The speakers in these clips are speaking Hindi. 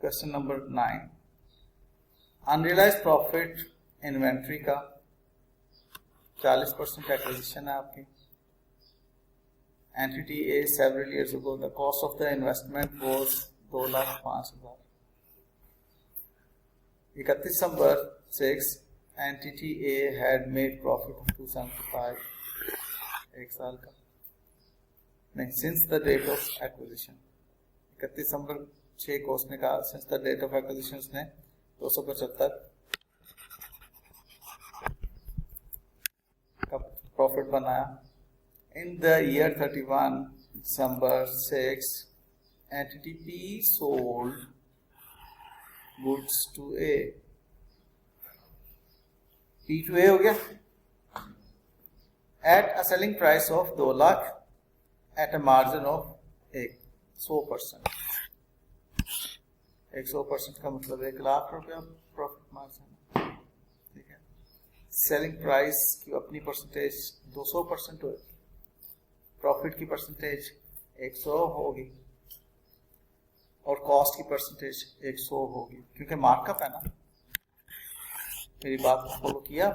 Question number 9, unrealised profit inventory का 40% एक्विजिशन है आपकी। Entity A several years ago the cost of the investment was 2,05,000। 31 December 6 entity A had made profit of 275, एक साल का नहीं, since the date of acquisition. 31 दिसंबर 6 को उसने कहा since the date of acquisition उसने 275 का प्रॉफिट बनाया। In the year 31 December 6 entity P sold goods to A. P to ए हो गया at a selling price of 2 lakh at a margin of 100%। 100% का मतलब 1 लाख रुपया प्रॉफिट मार्जिन, ठीक है। सेलिंग प्राइस की अपनी परसेंटेज 200% हो, प्रॉफिट की परसेंटेज 100 होगी और कॉस्ट की परसेंटेज 100 होगी, क्योंकि मार्कअप है ना। मेरी बात को फॉलो किया?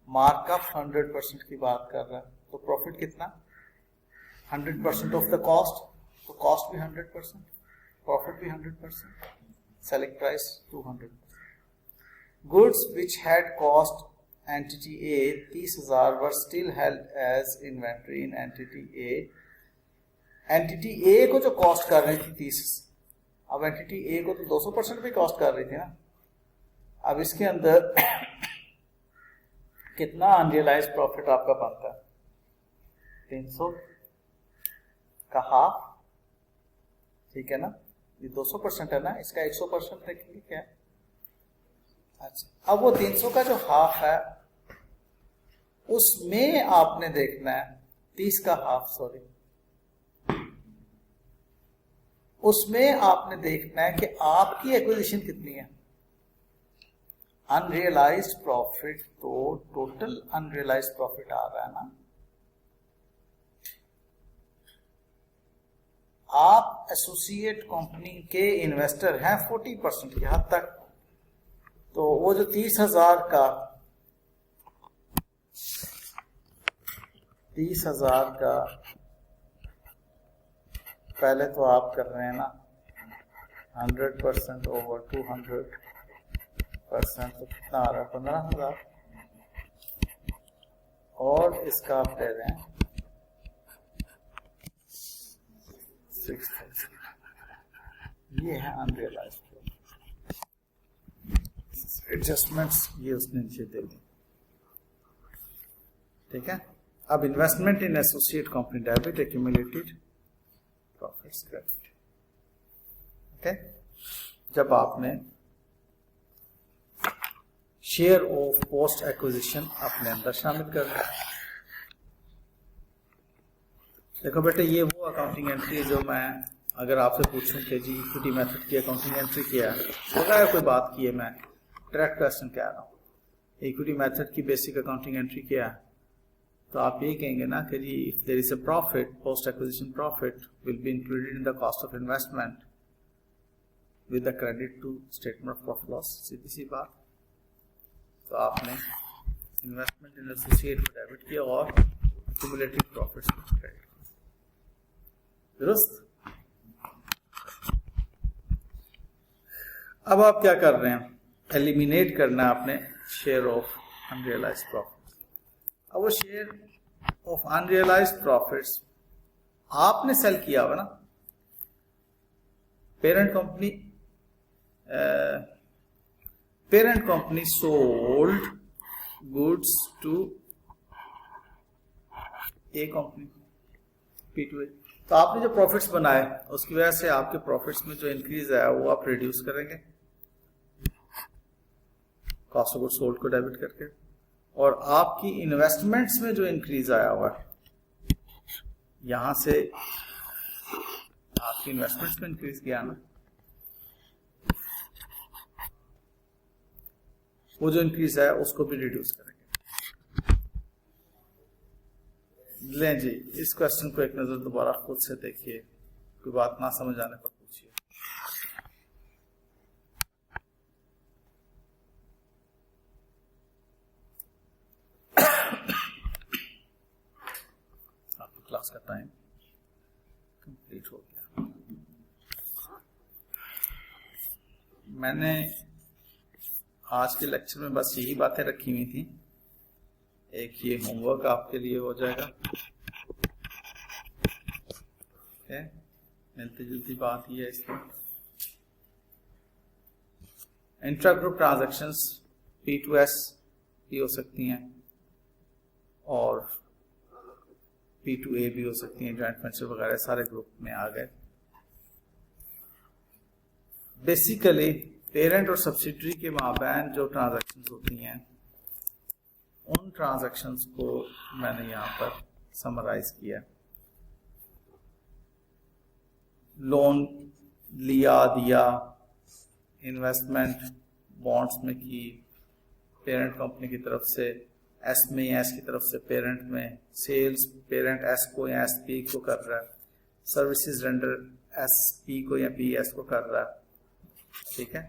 मार्कअप 100% की बात कर रहा है, तो प्रॉफिट कितना? 100% ऑफ द कॉस्ट, तो कॉस्ट भी 100%, प्रॉफिट भी 100%, selling price 200%। Goods which had cost entity A 30,000 were still held as inventory in entity A. Entity A को जो कॉस्ट कर रही थी 30, अब एंटिटी ए को तो 200% भी कॉस्ट कर रही थी ना। अब इसके अंदर कितना अनरियलाइज प्रॉफिट आपका बनता है? 300 का हाफ, ठीक है ना। ये 200% है ना, इसका 100% देखेंगे क्या। अच्छा, अब वो 300 का जो हाफ है उसमें आपने देखना है 30 का हाफ, सॉरी, उसमें आपने देखना है कि आपकी एक्विजिशन कितनी है। अनरियलाइज्ड प्रॉफिट, तो टोटल अनरियलाइज्ड प्रॉफिट आ रहा है ना। आप एसोसिएट कंपनी के इन्वेस्टर हैं 40% की हद तक, तो वो जो 30,000 का पहले तो आप कर रहे हैं ना 100% ओवर 200%, तो कितना आ रहा है? 15,000। और इसका आप दे रहे हैं 6,000। ये है अनरियलाइज्ड एडजस्टमेंट्स, ये उसने नीचे दे दी, ठीक है। अब investment in associate company debit, accumulated profits credit, okay. जब आपने शेयर ऑफ पोस्ट एक्विजिशन अपने अंदर शामिल कर दिया। देखो बेटे, ये वो अकाउंटिंग एंट्री है जो मैं अगर आपसे पूछूं कि जी इक्विटी मेथड की अकाउंटिंग एंट्री क्या है, तो कोई बात की है, मैं डायरेक्ट क्वेश्चन कह रहा हूँ, इक्विटी मेथड की बेसिक अकाउंटिंग एंट्री क्या है, तो आप ये कहेंगे ना कि जी if there is a profit, post acquisition profit will be included in the cost of investment with the credit to statement of profit loss. सीधी सी बात। तो आपने इन्वेस्टमेंट इन एसोसिएट को डेबिट किया और एक्यूमुलेटेड प्रॉफिट्स को क्रेडिट किया। दुरुस्त। अब आप क्या कर रहे हैं? एलिमिनेट करना है आपने शेयर ऑफ अनरियलाइज्ड प्रॉफिट्स। अब वो शेयर ऑफ अनरियलाइज्ड प्रॉफिट्स आपने सेल किया हुआ ना, parent company sold goods to a company P2A। तो आपने जो प्रॉफिट्स बनाए उसकी वजह से आपके प्रॉफिट्स में जो इंक्रीज आया वो आप रिड्यूस करेंगे कॉस्ट ऑफ गुड्स सोल्ड को डेबिट करके, और आपकी इन्वेस्टमेंट्स में जो इंक्रीज आया हुआ है यहां से आपकी इन्वेस्टमेंट्स में इंक्रीज किया ना, वो जो इंक्रीज है उसको भी रिड्यूस करेंगे। लें जी, इस क्वेश्चन को एक नजर दोबारा खुद से देखिए, कोई बात ना समझ आने पर पूछिए। क्लास का टाइम कंप्लीट हो गया। मैंने आज के लेक्चर में बस यही बातें रखी हुई थी। एक ये होमवर्क आपके लिए हो जाएगा, मिलती जुलती बात ही है इसकी। इंट्रा ग्रुप ट्रांजैक्शंस P2S भी हो सकती हैं और P2A भी हो सकती हैं, जॉइंट वेंचर वगैरह सारे ग्रुप में आ गए। बेसिकली पेरेंट और सब्सिडरी के माबैन जो ट्रांजैक्शंस होती हैं उन ट्रांजैक्शंस को मैंने यहाँ पर समराइज किया। लोन लिया दिया, इन्वेस्टमेंट बॉन्ड्स में की पेरेंट कंपनी की तरफ से, एस में या एस की तरफ से पेरेंट में, सेल्स पेरेंट एस को या एस पी को कर रहा है, सर्विसेज रेंडर एस पी को या पी एस को कर रहा है, ठीक है।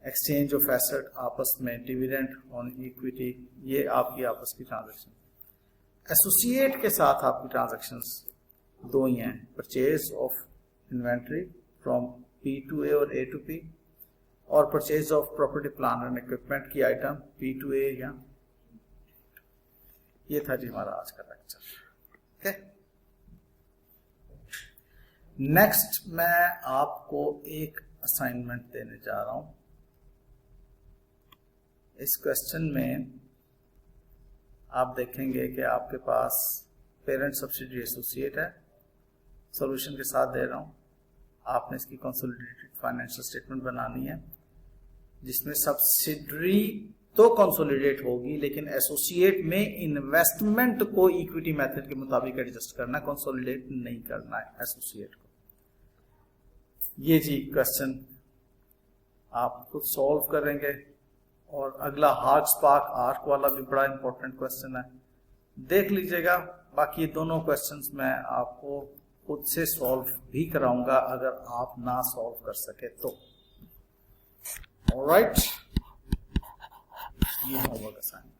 एक्सचेंज ऑफ एसेट आपस में, डिविडेंड ऑन इक्विटी, ये आपकी आपस की ट्रांजैक्शन। एसोसिएट के साथ आपकी ट्रांजैक्शंस दो ही हैं, purchase of inventory from P2A और A to P और purchase of property plant and equipment की आइटम P2A या। ये था जी हमारा आज का लेक्चर, ठीक है। नेक्स्ट मैं आपको एक असाइनमेंट देने जा रहा हूं। इस क्वेश्चन में आप देखेंगे कि आपके पास पेरेंट सब्सिडरी एसोसिएट है, सॉल्यूशन के साथ दे रहा हूं। आपने इसकी कंसोलिडेटेड फाइनेंशियल स्टेटमेंट बनानी है जिसमें सब्सिडरी तो कंसोलिडेट होगी लेकिन एसोसिएट में इन्वेस्टमेंट को इक्विटी मेथड के मुताबिक एडजस्ट करना, कंसोलिडेट नहीं करना है एसोसिएट को। ये जी क्वेश्चन आप खुद सॉल्व करेंगे और अगला हार्ट स्पार्क आर्क वाला भी बड़ा इंपॉर्टेंट क्वेश्चन है, देख लीजिएगा। बाकी दोनों क्वेश्चंस मैं आपको खुद से सॉल्व भी कराऊंगा अगर आप ना सॉल्व कर सके तो। ऑलराइट, ये होमवर्क असाइनमेंट।